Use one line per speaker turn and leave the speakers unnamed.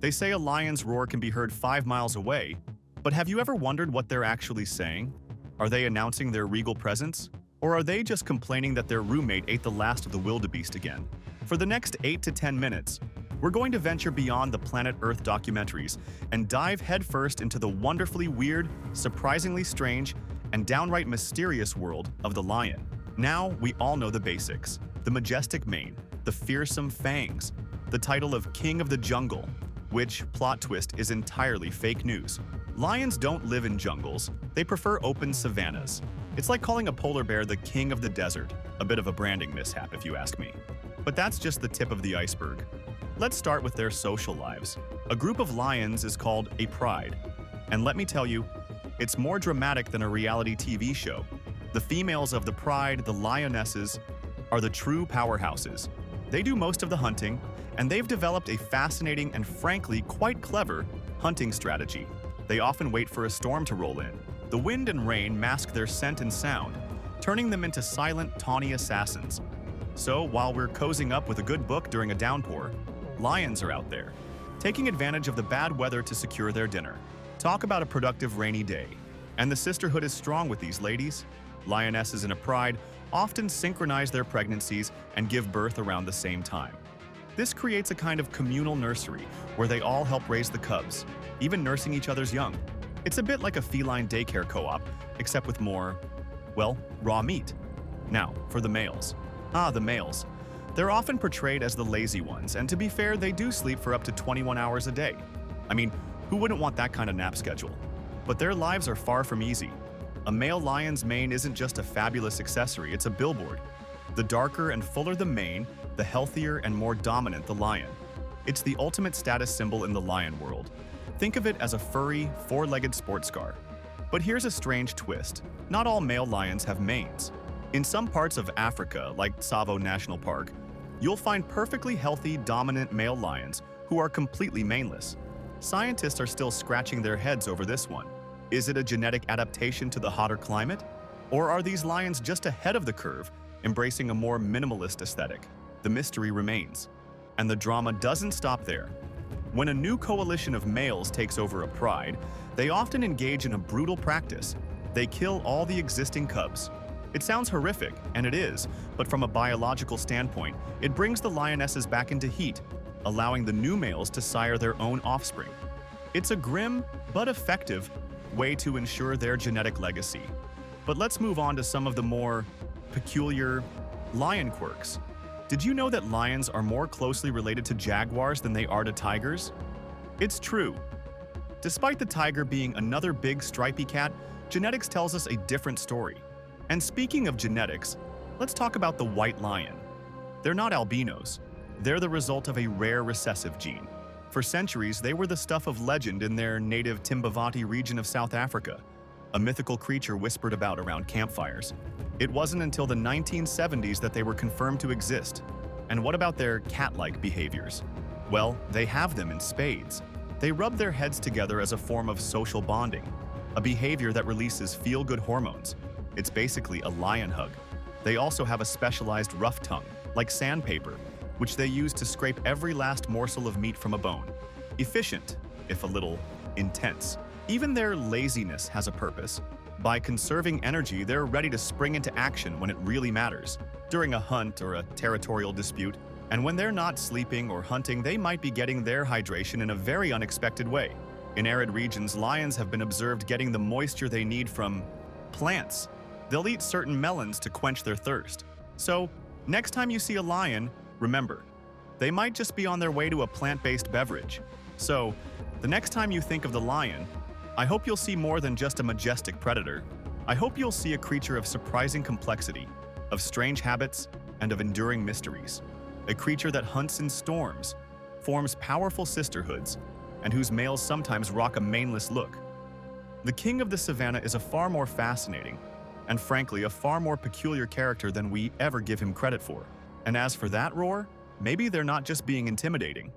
They say a lion's roar can be heard 5 miles away, but have you ever wondered what they're actually saying? Are they announcing their regal presence? Or are they just complaining that their roommate ate the last of the wildebeest again? For the next 8 to 10 minutes, we're going to venture beyond the Planet Earth documentaries and dive headfirst into the wonderfully weird, surprisingly strange, and downright mysterious world of the lion. Now, we all know the basics. The majestic mane, the fearsome fangs, the title of King of the Jungle, which, plot twist, is entirely fake news. Lions don't live in jungles, they prefer open savannas. It's like calling a polar bear the king of the desert, a bit of a branding mishap if you ask me. But that's just the tip of the iceberg. Let's start with their social lives. A group of lions is called a pride. And let me tell you, it's more dramatic than a reality TV show. The females of the pride, the lionesses, are the true powerhouses. They do most of the hunting, and they've developed a fascinating and frankly quite clever hunting strategy. They often wait for a storm to roll in. The wind and rain mask their scent and sound, turning them into silent, tawny assassins. So, while we're cozying up with a good book during a downpour, lions are out there, taking advantage of the bad weather to secure their dinner. Talk about a productive rainy day. And the sisterhood is strong with these ladies. Lionesses in a pride often synchronize their pregnancies and give birth around the same time. This creates a kind of communal nursery where they all help raise the cubs, even nursing each other's young. It's a bit like a feline daycare co-op, except with more, well, raw meat. Now, for the males. The males. They're often portrayed as the lazy ones, and to be fair, they do sleep for up to 21 hours a day. I mean, who wouldn't want that kind of nap schedule? But their lives are far from easy. A male lion's mane isn't just a fabulous accessory, it's a billboard. The darker and fuller the mane, the healthier and more dominant the lion. It's the ultimate status symbol in the lion world. Think of it as a furry, four-legged sports car. But here's a strange twist. Not all male lions have manes. In some parts of Africa, like Tsavo National Park, you'll find perfectly healthy, dominant male lions who are completely maneless. Scientists are still scratching their heads over this one. Is it a genetic adaptation to the hotter climate? Or are these lions just ahead of the curve, embracing a more minimalist aesthetic? The mystery remains. And the drama doesn't stop there. When a new coalition of males takes over a pride, they often engage in a brutal practice. They kill all the existing cubs. It sounds horrific, and it is, but from a biological standpoint, it brings the lionesses back into heat, allowing the new males to sire their own offspring. It's a grim, but effective, way to ensure their genetic legacy. But let's move on to some of the more peculiar lion quirks. Did you know that lions are more closely related to jaguars than they are to tigers? It's true. Despite the tiger being another big stripy cat, genetics tells us a different story. And speaking of genetics, let's talk about the white lion. They're not albinos. They're the result of a rare recessive gene. For centuries, they were the stuff of legend in their native Timbavati region of South Africa, a mythical creature whispered about around campfires. It wasn't until the 1970s that they were confirmed to exist. And what about their cat-like behaviors? Well, they have them in spades. They rub their heads together as a form of social bonding, a behavior that releases feel-good hormones. It's basically a lion hug. They also have a specialized rough tongue, like sandpaper, which they use to scrape every last morsel of meat from a bone. Efficient, if a little intense. Even their laziness has a purpose. By conserving energy, they're ready to spring into action when it really matters, during a hunt or a territorial dispute. And when they're not sleeping or hunting, they might be getting their hydration in a very unexpected way. In arid regions, lions have been observed getting the moisture they need from plants. They'll eat certain melons to quench their thirst. So, next time you see a lion, remember, they might just be on their way to a plant-based beverage. So, the next time you think of the lion, I hope you'll see more than just a majestic predator. I hope you'll see a creature of surprising complexity, of strange habits, and of enduring mysteries. A creature that hunts in storms, forms powerful sisterhoods, and whose males sometimes rock a maneless look. The king of the savannah is a far more fascinating, and frankly, a far more peculiar character than we ever give him credit for. And as for that roar, maybe they're not just being intimidating.